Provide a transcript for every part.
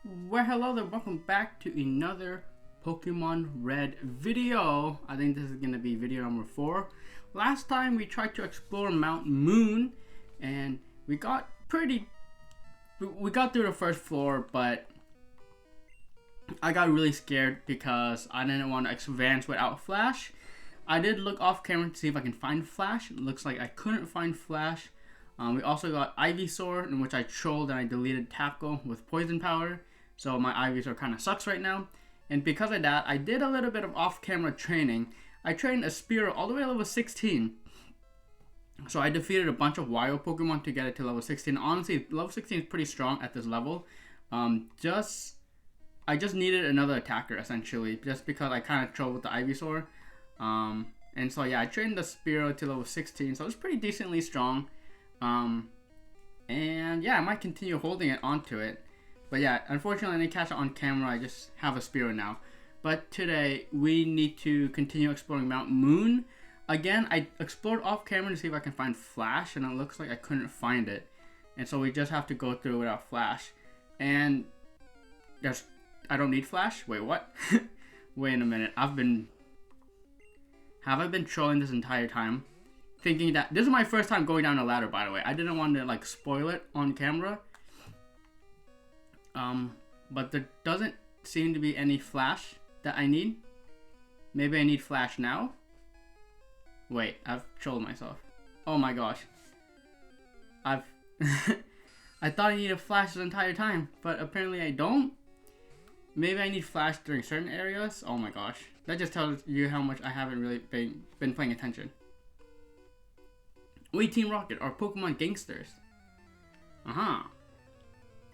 Well, hello there, welcome back to another Pokemon Red video. I think this is going to be video number 4. Last time we tried to explore Mount Moon and we got through the first floor, but I got really scared because I didn't want to advance without Flash. I did look off camera to see if I can find Flash. It looks like I couldn't find Flash. We also got Ivysaur, in which I trolled and I deleted Tackle with Poison Powder. So my Ivysaur kind of sucks right now. And because of that, I did a little bit of off-camera training. I trained a Spearow all the way to level 16. So I defeated a bunch of wild Pokemon to get it to level 16. Honestly, level 16 is pretty strong at this level. I just needed another attacker, essentially, just because I kind of trolled with the Ivysaur. And so yeah, I trained the Spearow to level 16, so it's pretty decently strong. And yeah, I might continue holding it onto it. But yeah, unfortunately I didn't catch it on camera. I just have a Spearow now. But today we need to continue exploring Mount Moon. Again, I explored off camera to see if I can find Flash, and it looks like I couldn't find it. And so we just have to go through without Flash. And I don't need Flash? Wait, what? Wait a minute. Have I been trolling this entire time? Thinking that this is my first time going down a ladder, by the way. I didn't want to like spoil it on camera. But there doesn't seem to be any Flash that I need. Maybe I need Flash now. Wait, I've trolled myself. Oh my gosh. I thought I needed Flash this entire time, but apparently I don't. Maybe I need Flash during certain areas. Oh my gosh. That just tells you how much I haven't really been paying attention. We Team Rocket are Pokemon gangsters.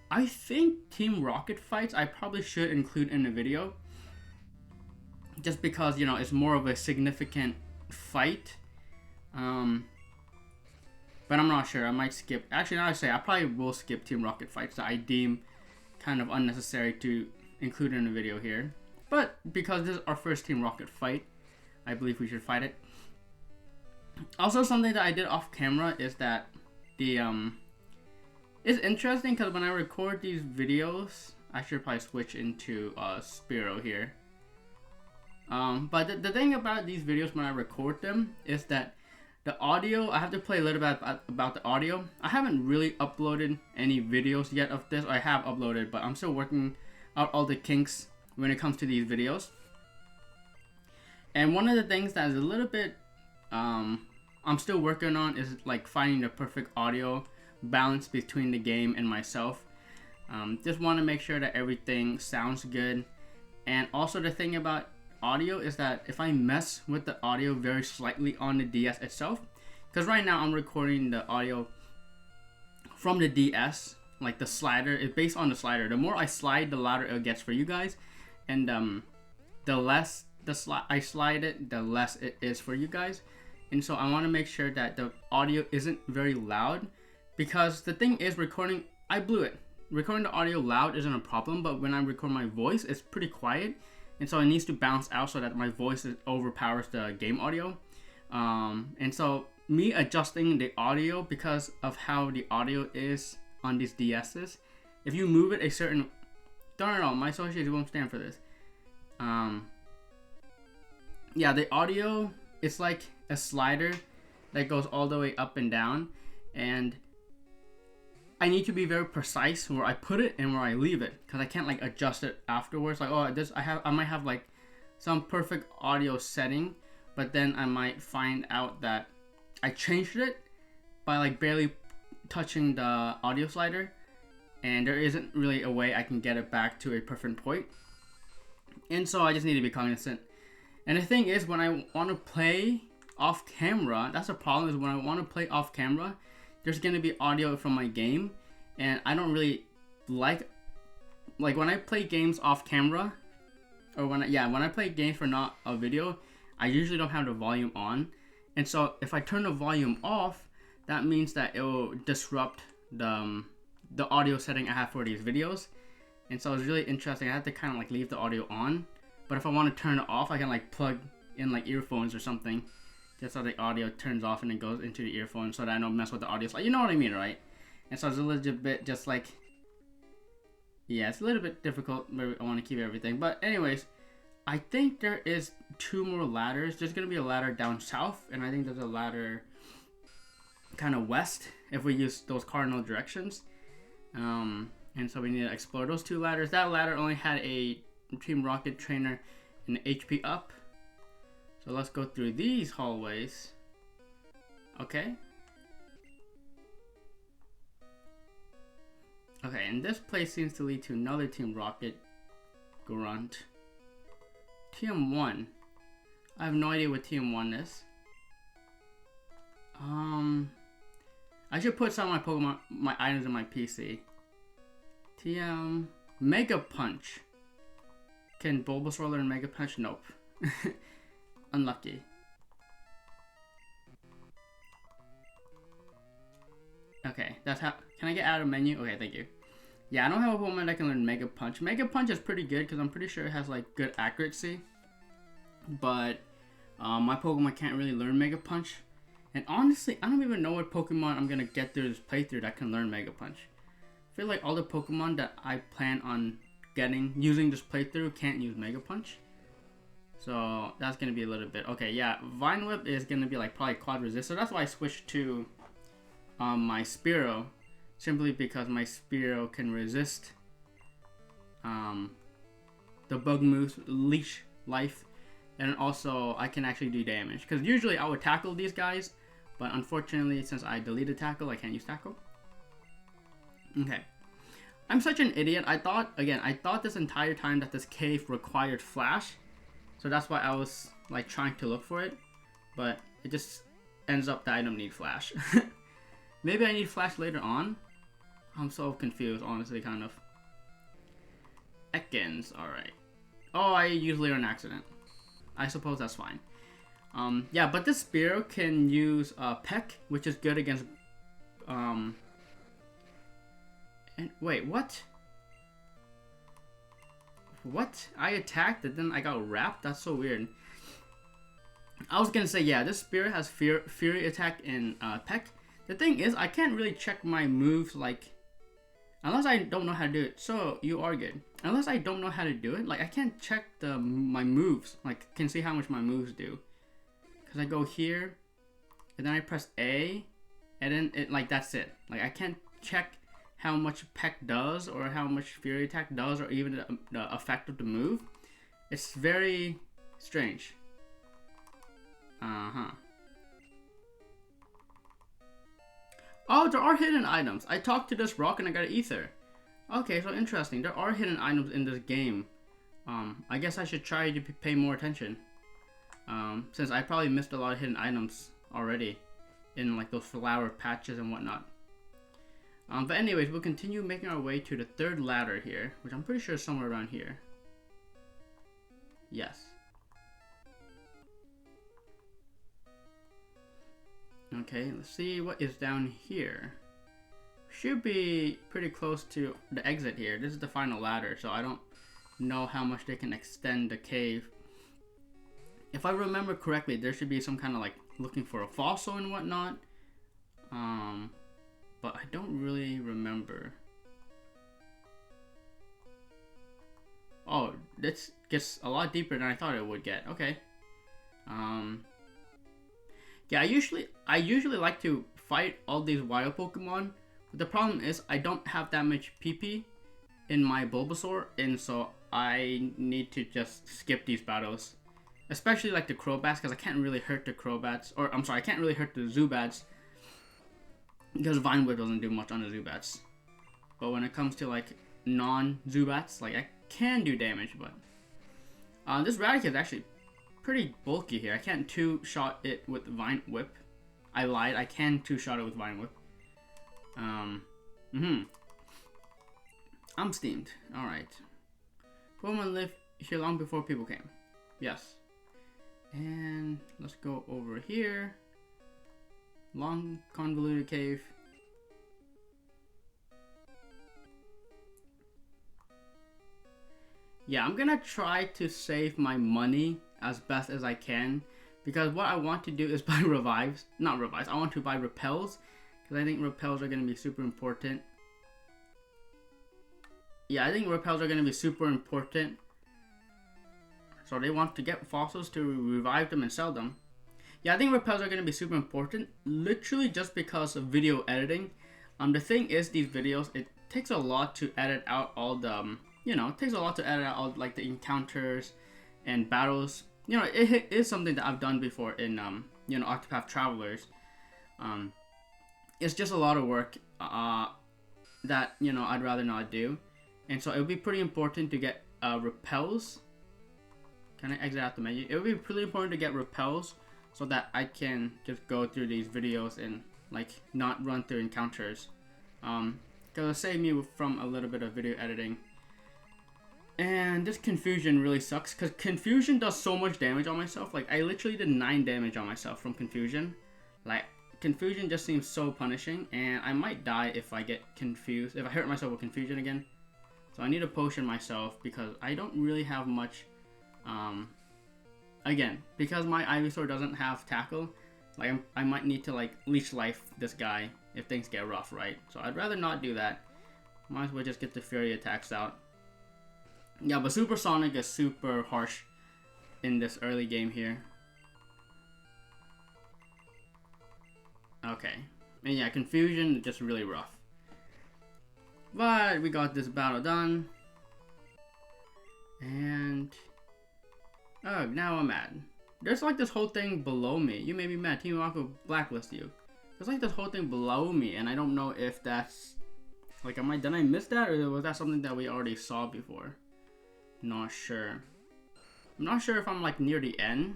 I think Team Rocket fights I probably should include in the video. Just because, you know, it's more of a significant fight. But I'm not sure. I might skip. Actually, now I say I probably will skip Team Rocket fights that I deem kind of unnecessary to include in the video here. But because this is our first Team Rocket fight, I believe we should fight it. Also, something that I did off camera is that it's interesting because when I record these videos, I should probably switch into Spearow here. But the thing about these videos when I record them is that the audio, I have to play a little bit about the audio. I haven't really uploaded any videos yet of this. I have uploaded, but I'm still working out all the kinks when it comes to these videos. And one of the things that is a little bit I'm still working on is like finding the perfect audio balance between the game and myself. Just want to make sure that everything sounds good. And also the thing about audio is that if I mess with the audio very slightly on the DS itself, because right now I'm recording the audio from the DS, like the slider is based on the slider. The more I slide, the louder it gets for you guys, and the less I slide it, the less it is for you guys. And so I want to make sure that the audio isn't very loud, because the thing is, recording, I blew it. Recording the audio loud isn't a problem, but when I record my voice, it's pretty quiet, and so it needs to bounce out so that my voice overpowers the game audio. And so me adjusting the audio because of how the audio is on these DS's, if you move it a certain, darn it all, my associates won't stand for this. Yeah, the audio, it's like a slider that goes all the way up and down, and I need to be very precise where I put it and where I leave it, because I can't like adjust it afterwards. Like, oh, I might have like some perfect audio setting, but then I might find out that I changed it by like barely touching the audio slider, and there isn't really a way I can get it back to a perfect point. And so I just need to be cognizant. And the thing is, when I want to play off camera, that's the problem, is when I want to play off camera, there's going to be audio from my game, and I don't really like when I play games off camera, or when I play games for not a video, I usually don't have the volume on. And so if I turn the volume off, that means that it will disrupt the audio setting I have for these videos. And so it's really interesting. I have to kind of like leave the audio on, but if I want to turn it off, I can like plug in like earphones or something, just so the audio turns off and it goes into the earphone, so that I don't mess with the audio. Like, you know what I mean, right? And so it's a little bit just like Yeah, it's a little bit difficult, but I want to keep everything. But anyways, I think there is 2 more ladders. There's going to be a ladder down south, and I think there's a ladder kind of west if we use those cardinal directions. And so we need to explore those 2 ladders. That ladder only had a Team Rocket trainer and HP up. So let's go through these hallways. Okay. Okay, and this place seems to lead to another Team Rocket grunt. TM1. I have no idea what TM1 is. I should put some of my Pokemon, my items in my PC. TM Mega Punch. Can Bulbasaur learn Mega Punch? Nope. Unlucky. Okay, that's how. Can I get out of menu? Okay, thank you. Yeah, I don't have a Pokemon that can learn Mega Punch. Mega Punch is pretty good because I'm pretty sure it has like good accuracy. But my Pokemon can't really learn Mega Punch. And honestly, I don't even know what Pokemon I'm gonna get through this playthrough that can learn Mega Punch. I feel like all the Pokemon that I plan on getting using this playthrough can't use Mega Punch. So that's gonna be a little bit okay. Yeah, Vine Whip is gonna be like probably quad resist. So that's why I switched to my Spearow, simply because my Spearow can resist the bug moves, leash life, and also I can actually do damage. Because usually I would tackle these guys, but unfortunately since I deleted tackle, I can't use tackle. Okay. I'm such an idiot. I thought this entire time that this cave required flash. So that's why I was like trying to look for it. But it just ends up that I don't need flash. Maybe I need flash later on. I'm so confused, honestly, kind of. Ekans, alright. Oh, I usually on accident. I suppose that's fine. Yeah, but this Spearow can use Peck, which is good against and wait, what? What? I attacked and then I got wrapped? That's so weird. I was gonna say, yeah, this Spearow has Fury attack and Peck. The thing is, I can't really check my moves, like, unless I don't know how to do it. So, you are good. Unless I don't know how to do it, like, I can't check my moves. Like, can see how much my moves do. Because I go here, and then I press A, and then, like, that's it. Like, I can't check how much Peck does, or how much Fury attack does, or even the effect of the move. It's very strange. Oh, there are hidden items. I talked to this rock and I got an ether. Okay, so interesting. There are hidden items in this game. I guess I should try to pay more attention. Since I probably missed a lot of hidden items already in like those flower patches and whatnot. But anyways, we'll continue making our way to the 3rd ladder here, which I'm pretty sure is somewhere around here. Yes. Okay, let's see what is down here. Should be pretty close to the exit here. This is the final ladder, so I don't know how much they can extend the cave. If I remember correctly, there should be some kind of like looking for a fossil and whatnot. But I don't really remember. Oh, this gets a lot deeper than I thought it would get. Okay. Yeah, I usually like to fight all these wild Pokemon, but the problem is I don't have that much PP in my Bulbasaur, and so I need to just skip these battles. Especially like the Crobats, because I can't really hurt the Crobats, or I'm sorry, I can't really hurt the Zubats, because Vine Whip doesn't do much on the Zubats. But when it comes to like non-Zubats, like I can do damage, but this Raticate is actually pretty bulky here. I can't two-shot it with Vine Whip. I lied. I can two-shot it with Vine Whip. I'm steamed. Alright. Pokemon lived here long before people came. Yes. And let's go over here. Long convoluted cave. Yeah, I'm gonna try to save my money as best as I can, because what I want to do is buy revives. Not revives, I want to buy repels, because I think repels are gonna be super important. yeah, I think repels are going to be super important. So they want to get fossils to revive them and sell them. Yeah, I think repels are going to be super important, literally just because of video editing. The thing is, these videos, it takes a lot to edit out all the, it takes a lot to edit out all like the encounters and battles. It is something that I've done before in, Octopath Travelers. It's just a lot of work that, I'd rather not do. And so it would be pretty important to get repels. Can I exit out the menu? It would be pretty important to get repels so that I can just go through these videos and like not run through encounters. Because it'll save me from a little bit of video editing. And this confusion really sucks because confusion does so much damage on myself. Like I literally did 9 damage on myself from confusion. Like confusion just seems so punishing, and I might die if I get confused, if I hurt myself with confusion again. So I need to potion myself because I don't really have much. Again, because my Ivysaur doesn't have tackle, like I might need to like leech life this guy if things get rough, right? So I'd rather not do that. Might as well just get the Fury attacks out. Yeah, but Supersonic is super harsh in this early game here. Okay. And yeah, Confusion is just really rough. But we got this battle done. And oh, now I'm mad. There's like this whole thing below me. You made me mad. Team Rock will blacklist you. There's like this whole thing below me, and I don't know if that's like, did I miss that, or was that something that we already saw before? Not sure. I'm not sure if I'm like near the end,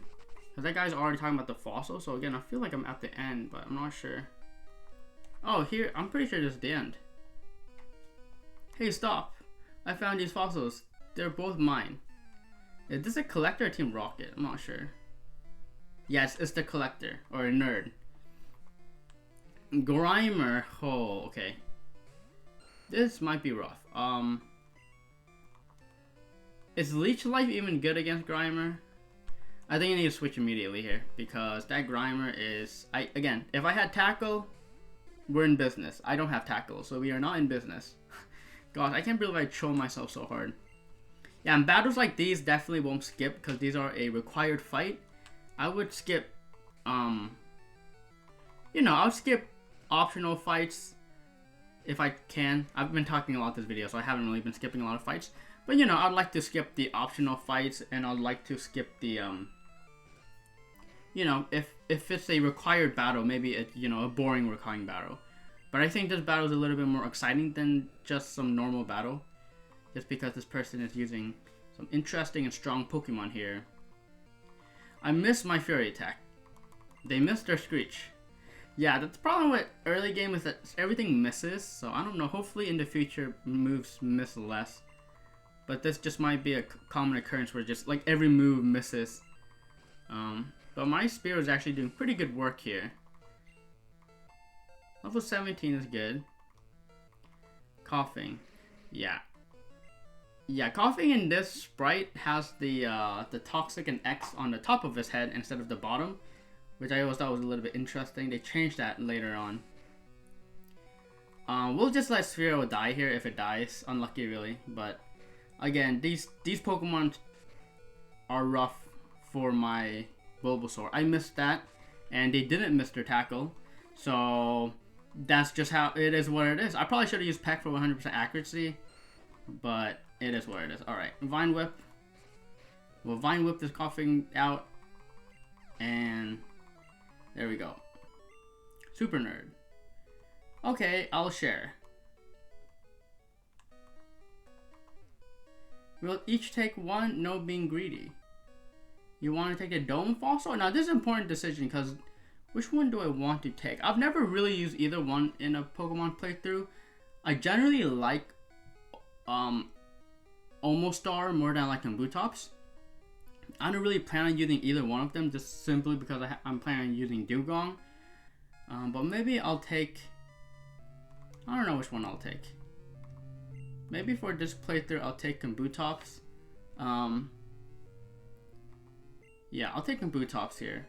because that guy's already talking about the fossil. So again, I feel like I'm at the end, but I'm not sure. Oh, here, I'm pretty sure this is the end. Hey, stop! I found these fossils. They're both mine. Is this a collector or Team Rocket? I'm not sure. Yes, it's the collector or a nerd. Grimer. Oh, okay. This might be rough. Is Leech Life even good against Grimer? I think I need to switch immediately here because that Grimer is. Again, if I had tackle, we're in business. I don't have tackle, so we are not in business. Gosh, I can't believe I troll myself so hard. Yeah, and battles like these definitely won't skip because these are a required fight. I would skip, I'll skip optional fights if I can. I've been talking a lot this video, so I haven't really been skipping a lot of fights. But, I'd like to skip the optional fights, and I'd like to skip the, if it's a required battle, maybe a boring requiring battle. But I think this battle is a little bit more exciting than just some normal battle. Just because this person is using some interesting and strong Pokemon here. I missed my Fury attack. They missed their Screech. Yeah, that's the problem with early game is that everything misses. So I don't know. Hopefully in the future moves miss less. But this just might be a common occurrence where just like every move misses. But my Spear is actually doing pretty good work here. Level 17 is good. Coughing. Yeah. Yeah, Coughing in this sprite has the Toxic and X on the top of his head instead of the bottom, which I always thought was a little bit interesting. They changed that later on. We'll just let Sphero die here if it dies. Unlucky, really. But again, these Pokemon are rough for my Bulbasaur. I missed that, and they didn't miss their tackle. So that's just how it is. What it is. I probably should have used Peck for 100% accuracy, but it is what it is. Alright, Vine Whip. We'll Vine Whip this Coughing out. And there we go. Super Nerd. Okay, I'll share. We'll each take one, no being greedy. You want to take a Dome Fossil? Now this is an important decision because which one do I want to take? I've never really used either one in a Pokemon playthrough. I generally like Omostar more than I like Kabutops. I don't really plan on using either one of them just simply because I'm planning on using Dugong. But maybe I'll take... I don't know which one I'll take. Maybe for this playthrough I'll take Kabutops. Yeah, I'll take Kabutops here.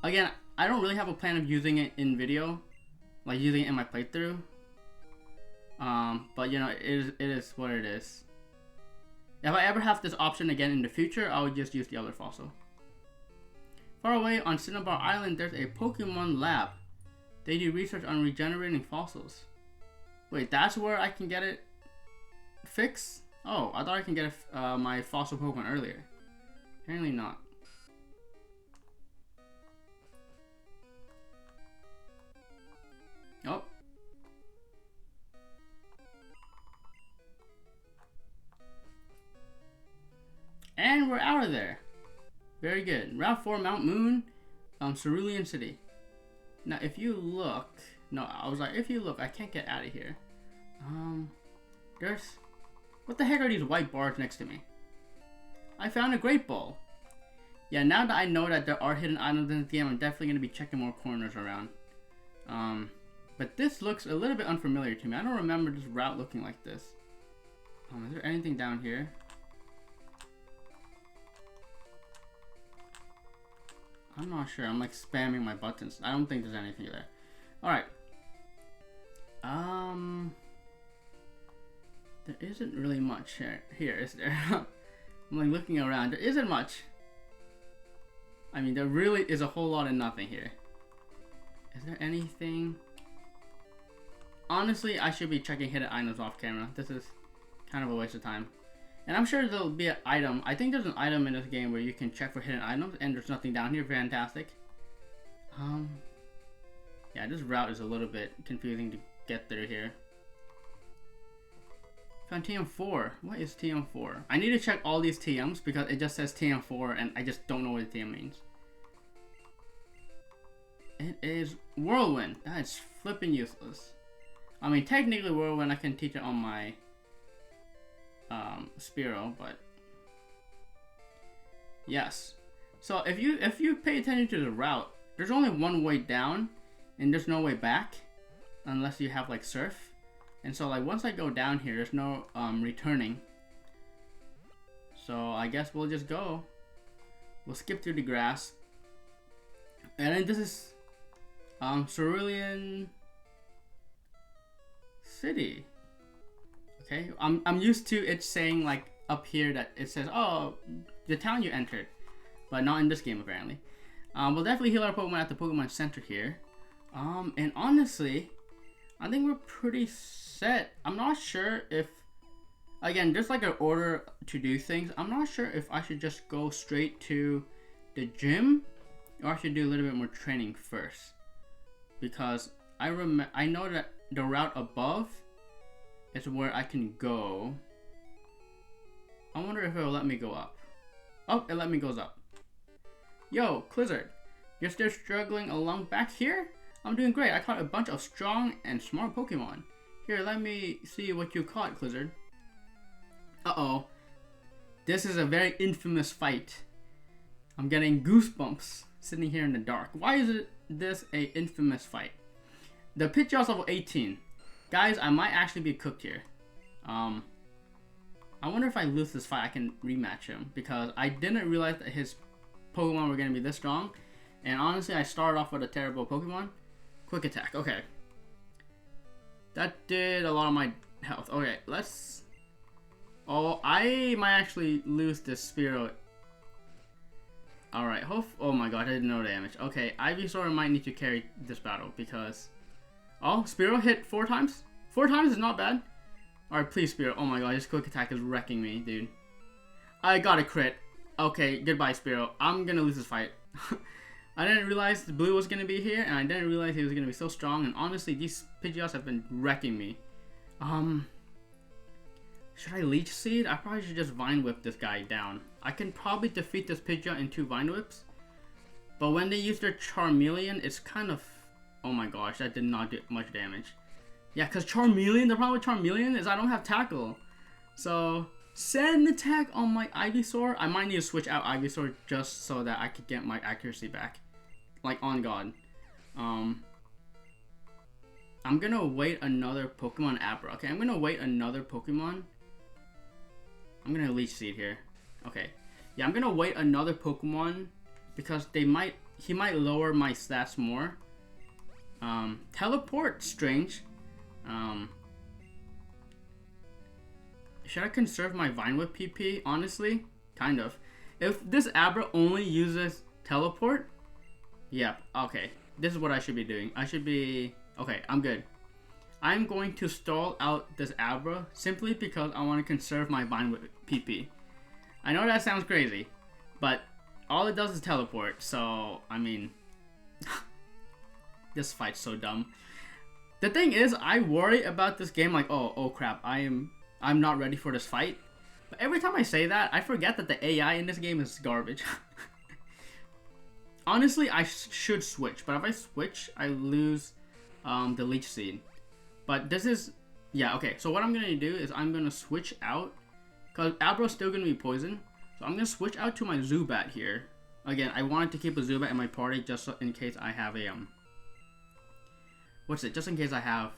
Again, I don't really have a plan of using it in video. Like using it in my playthrough. But you know, it is what it is. If I ever have this option again in the future, I would just use the other fossil. Far away on Cinnabar Island, there's a Pokemon lab. They do research on regenerating fossils. Wait, that's where I can get it fixed? Oh, I thought I can get my fossil Pokemon earlier. Apparently not. Oh. And we're out of there. Very good. Route 4, Mount Moon, Cerulean City. Now, if you look... No, I was like, if you look, I can't get out of here. There's... What the heck are these white bars next to me? I found a Great Ball. Yeah, now that I know that there are hidden items in the game, I'm definitely going to be checking more corners around. But this looks a little bit unfamiliar to me. I don't remember this route looking like this. Is there anything down here? I'm not sure. I'm like spamming my buttons. I don't think there's anything there. Alright. There isn't really much here, is there? I'm like looking around. There isn't much. I mean, there really is a whole lot of nothing here. Is there anything? Honestly, I should be checking hidden items off camera. This is kind of a waste of time. And I'm sure there'll be an item. I think there's an item in this game where you can check for hidden items, and there's nothing down here. Fantastic. Yeah, this route is a little bit confusing to get through here. Found TM4. What is TM4? I need to check all these TMs because it just says TM4 and I just don't know what the TM means. It is Whirlwind. That's flipping useless. I mean, technically Whirlwind I can teach it on my Spearow, but yes. So if you pay attention to the route, there's only one way down and there's no way back unless you have like surf. And so like once I go down here, there's no returning. So I guess we'll just go. We'll skip through the grass. And then this is Cerulean City. Okay, I'm used to it saying like up here that it says, oh, the town you entered, but not in this game apparently. We'll definitely heal our Pokemon at the Pokemon Center here. And honestly, I think we're pretty set. I'm not sure if, again, there's like an order to do things. I'm not sure if I should just go straight to the gym or I should do a little bit more training first, because I know that the route above is where I can go. I wonder if it will let me go up. Oh, it let me go up. Yo, Clizzard, you're still struggling along back here? I'm doing great. I caught a bunch of strong and smart Pokemon. Here, let me see what you caught, Clizzard. Uh-oh. This is a very infamous fight. I'm getting goosebumps sitting here in the dark. Why is this a infamous fight? The Pidgeot's level 18. Guys, I might actually be cooked here. I wonder if I lose this fight, I can rematch him, because I didn't realize that his Pokemon were going to be this strong. And honestly, I started off with a terrible Pokemon. Quick attack, okay. That did a lot of my health. Okay, let's... Oh, I might actually lose this Spearow. Alright, oh my god, I did no damage. Okay, Ivysaur might need to carry this battle because... Oh, Spearow hit 4 times? 4 times is not bad. Alright, please Spearow. Oh my god, his quick attack is wrecking me, dude. I got a crit. Okay, goodbye Spearow. I'm gonna lose this fight. I didn't realize the blue was gonna be here, and I didn't realize he was gonna be so strong, and honestly, these Pidgeots have been wrecking me. Should I Leech Seed? I probably should just Vine Whip this guy down. I can probably defeat this Pidgeot in 2 Vine Whips, but when they use their Charmeleon, it's kind of... Oh my gosh, that did not do much damage. Yeah, because Charmeleon, the problem with Charmeleon is I don't have Tackle. So, send attack on my Ivysaur. I might need to switch out Ivysaur just so that I could get my accuracy back. Like, on God. I'm gonna wait another Pokemon Abra. Okay, I'm gonna wait another Pokemon. I'm gonna Leech Seed here. Okay. Yeah, I'm gonna wait another Pokemon because he might lower my stats more. Teleport, strange. Should I conserve my Vine Whip PP? Honestly, kind of. If this Abra only uses teleport, yep, okay. This is what I should be doing. I should be... Okay, I'm good. I'm going to stall out this Abra simply because I want to conserve my Vine Whip PP. I know that sounds crazy, but all it does is teleport, so, I mean... This fight's so dumb. The thing is, I worry about this game like, oh crap, I'm not ready for this fight. But every time I say that, I forget that the AI in this game is garbage. Honestly, I should switch, but if I switch, I lose the Leech Seed. But this is... Yeah, okay, so what I'm going to do is I'm going to switch out, because Abra's still going to be poisoned. So I'm going to switch out to my Zubat here. Again, I wanted to keep a Zubat in my party just in case I have a... What's it? Just in case I have...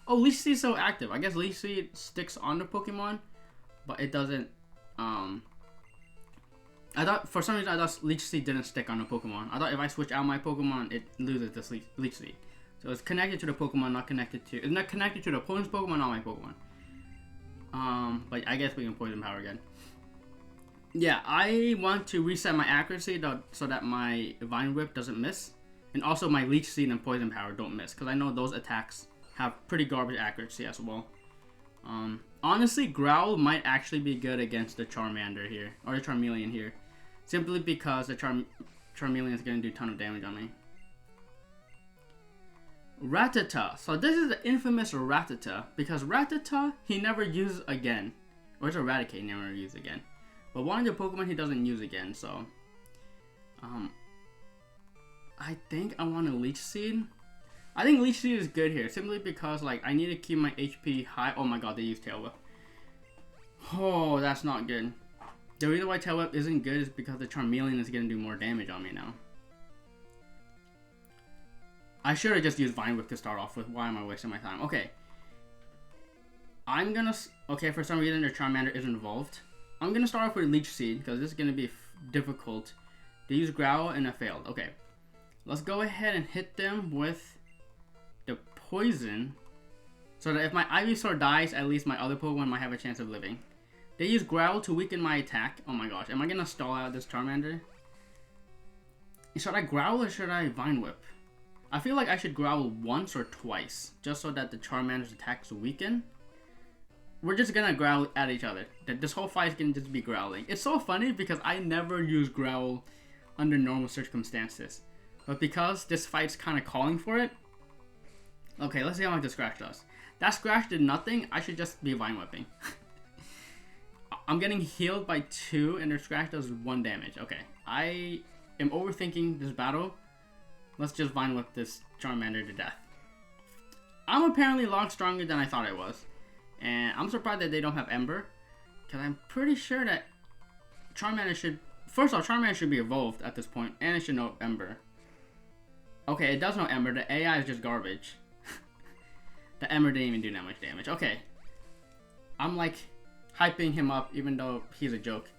Oh, Leech Seed is so active. I guess Leech Seed sticks on the Pokemon, but it doesn't... I thought, for some reason, I thought Leech Seed didn't stick on the Pokemon. I thought if I switch out my Pokemon, it loses this Leech Seed. So it's connected to the Pokemon, not connected to... It's not connected to the opponent's Pokemon, not my Pokemon. But I guess we can Poison Power again. Yeah, I want to reset my accuracy so that my Vine Whip doesn't miss. And also my Leech Seed and Poison Power don't miss, because I know those attacks have pretty garbage accuracy as well. Honestly, Growl might actually be good against the Charmander here, or the Charmeleon here. Simply because the Charmeleon is going to do a ton of damage on me. Rattata. So this is the infamous Rattata, because Rattata, he never uses again. Or it's Eradicate, he never uses again. But one of the Pokemon he doesn't use again, so... I think I want a Leech Seed. I think Leech Seed is good here, simply because like I need to keep my HP high. Oh my god, they use Tail Whip. Oh, that's not good. The reason why Tail Whip isn't good is because the Charmeleon is going to do more damage on me now. I should have just used Vine Whip to start off with. Why am I wasting my time? Okay. I'm gonna... Okay, for some reason the Charmander isn't evolved. I'm gonna start off with Leech Seed, because this is going to be difficult. They use Growl and it failed. Okay. Let's go ahead and hit them with the poison, so that if my Ivysaur dies, at least my other Pokemon might have a chance of living. They use Growl to weaken my attack. Oh my gosh, am I gonna stall out this Charmander? Should I Growl or should I Vine Whip? I feel like I should Growl once or twice, just so that the Charmander's attacks weaken. We're just gonna growl at each other. This whole fight is gonna just be growling. It's so funny because I never use Growl under normal circumstances. But because this fight's kind of calling for it... Okay, let's see how much the Scratch does. That Scratch did nothing. I should just be Vine Whipping. I'm getting healed by 2 and the Scratch does 1 damage. Okay, I am overthinking this battle. Let's just Vine Whip this Charmander to death. I'm apparently a lot stronger than I thought I was. And I'm surprised that they don't have Ember. Because I'm pretty sure that Charmander should... First off, Charmander should be evolved at this point. And it should know Ember. Okay, it does know Ember. The AI is just garbage. The Ember didn't even do that much damage. Okay. I'm like hyping him up even though he's a joke.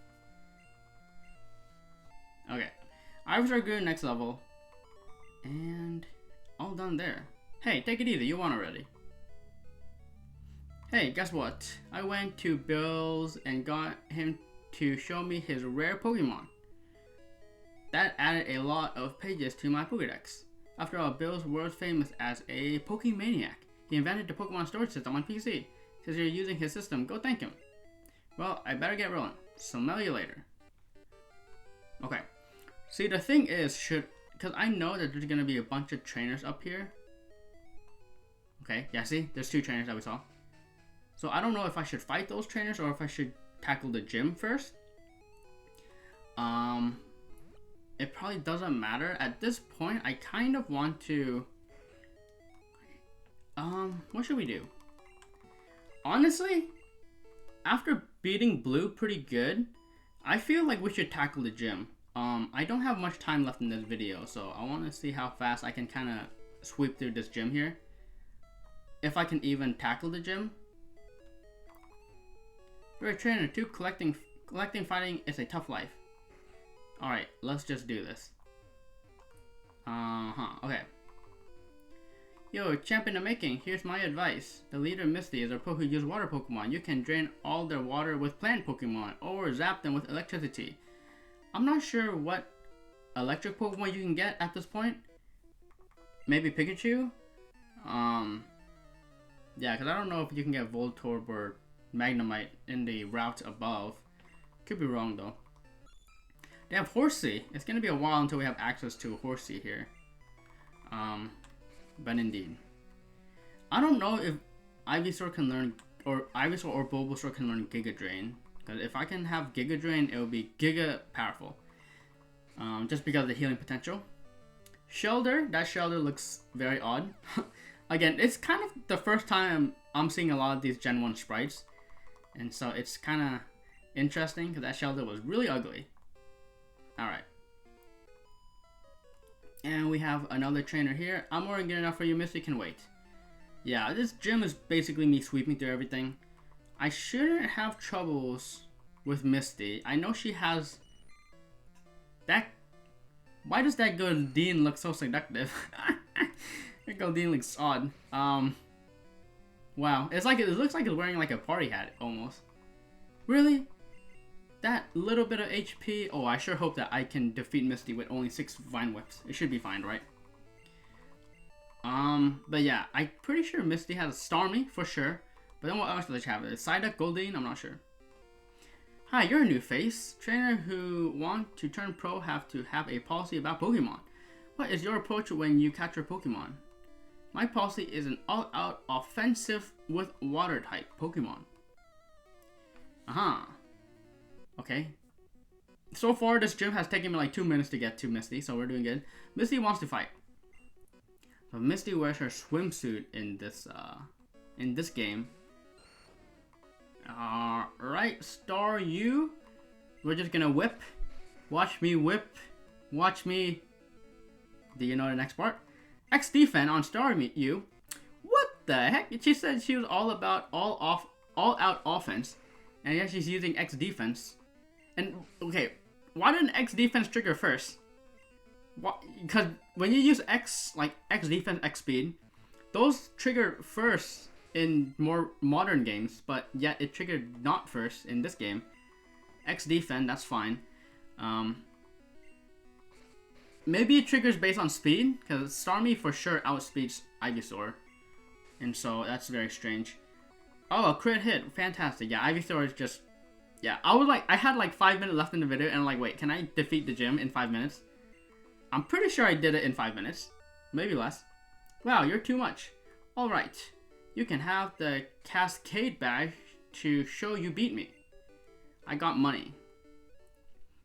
Okay. Ivysaur grew next level. And all done there. Hey, take it easy. You won already. Hey, guess what? I went to Bill's and got him to show me his rare Pokemon. That added a lot of pages to my Pokédex. After all, Bill's world famous as a Pokemaniac. He invented the Pokemon storage system on PC. Since you're using his system, go thank him. Well, I better get rolling. Smell you later. Okay. See, the thing is, because I know that there's going to be a bunch of trainers up here. Okay, yeah, see? There's 2 trainers that we saw. So I don't know if I should fight those trainers or if I should tackle the gym first. It probably doesn't matter. At this point, I kind of want to... what should we do? Honestly, after beating Blue pretty good, I feel like we should tackle the gym. I don't have much time left in this video, so I want to see how fast I can kind of sweep through this gym here. If I can even tackle the gym. You're a trainer too. Collecting fighting is a tough life. Alright, let's just do this. Okay. Yo, champ in the making, here's my advice. The leader Misty is a pro who uses water Pokemon. You can drain all their water with plant Pokemon, or zap them with electricity. I'm not sure what electric Pokemon you can get at this point. Maybe Pikachu? Yeah, because I don't know if you can get Voltorb or Magnemite in the routes above. Could be wrong though. They have Horsey. It's going to be a while until we have access to Horsey here. But indeed. I don't know if Ivysaur can learn, or Ivysaur or Bulbasaur can learn Giga Drain. Because if I can have Giga Drain, it will be Giga powerful. Just because of the healing potential. Shelder, that Shelder looks very odd. Again, it's kind of the first time I'm seeing a lot of these Gen 1 sprites. And so it's kind of interesting because that Shelder was really ugly. Alright. And we have another trainer here. I'm more than good enough for you, Misty can wait. Yeah, this gym is basically me sweeping through everything. I shouldn't have troubles with Misty. I know she has... that... Why does that Goldeen look so seductive? That Goldeen looks odd. Wow. It's like, it looks like it's wearing like a party hat, almost. Really? That little bit of HP? Oh, I sure hope that I can defeat Misty with only 6 Vine Whips. It should be fine, right? But yeah, I'm pretty sure Misty has Starmie, for sure. But then what else does she have? Psyduck, Goldeen? I'm not sure. Hi, you're a new face. Trainers who want to turn pro have to have a policy about Pokemon. What is your approach when you catch your Pokemon? My policy is an all-out offensive with water-type Pokemon. Okay. So far, this gym has taken me like 2 minutes to get to Misty, so we're doing good. Misty wants to fight. So Misty wears her swimsuit in this game. Alright, Staryu. We're just gonna whip. Watch me whip. Watch me. Do you know the next part? X defense on Staryu. What the heck? She said she was all about all out offense. And yet she's using X defense. And okay, why didn't X defense trigger first? Because when you use X, like X defense, X speed, those trigger first in more modern games, but yet it triggered not first in this game. X defense, that's fine. Maybe it triggers based on speed, because Starmie for sure outspeeds Ivysaur. And so that's very strange. Oh, a crit hit. Fantastic. Yeah, Ivysaur is just... yeah, I had like 5 minutes left in the video, and I'm like, wait, can I defeat the gym in 5 minutes? I'm pretty sure I did it in 5 minutes. Maybe less. Wow, you're too much. Alright. You can have the Cascade badge to show you beat me. I got money.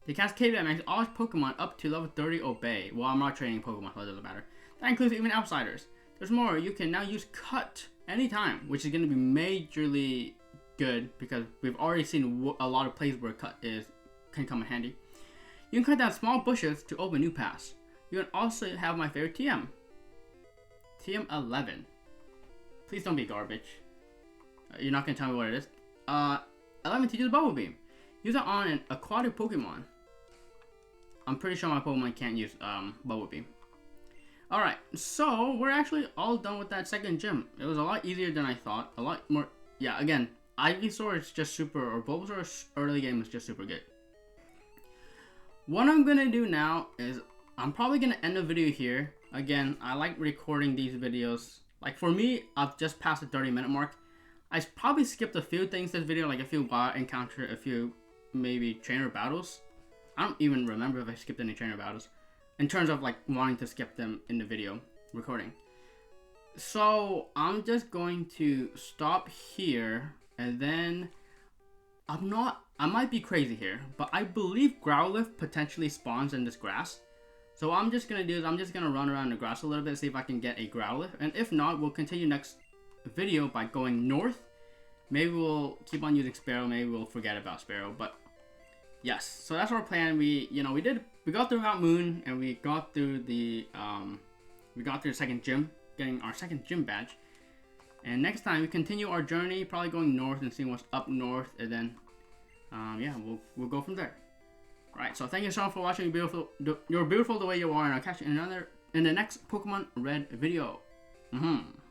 The Cascade badge makes all Pokemon up to level 30 obey. Well, I'm not training Pokemon, so it doesn't matter. That includes even outsiders. There's more. You can now use Cut anytime, which is going to be majorly good because we've already seen a lot of places where Cut can come in handy. You can cut down small bushes to open new paths. You can also have my favorite TM. TM 11. Please don't be garbage. You're not going to tell me what it is. 11 teaches Bubble Beam. Use it on an aquatic Pokemon. I'm pretty sure my Pokemon can't use Bubble Beam. Alright, so we're actually all done with that second gym. It was a lot easier than I thought. A lot more... yeah, again, Ivysaur is just super... or Bulbasaur's early game is just super good. What I'm going to do now is... I'm probably going to end the video here. Again, I like recording these videos. Like for me, I've just passed the 30-minute mark. I probably skipped a few things this video, like a few wild encounter, a few maybe trainer battles. I don't even remember if I skipped any trainer battles. In terms of like wanting to skip them in the video recording. So I'm just going to stop here and then I might be crazy here, but I believe Growlithe potentially spawns in this grass. So what I'm just going to do is I'm just going to run around the grass a little bit, see if I can get a Growlithe. And if not, we'll continue next video by going north. Maybe we'll keep on using Sparrow, maybe we'll forget about Sparrow, but yes. So that's our plan. We got through Mount Moon and we got through the second gym, getting our second gym badge. And next time we continue our journey, probably going north and seeing what's up north, and then yeah, we'll go from there. Alright, so thank you so much for watching. You're beautiful the way you are, and I'll catch you in the next Pokemon Red video. Mm-hmm.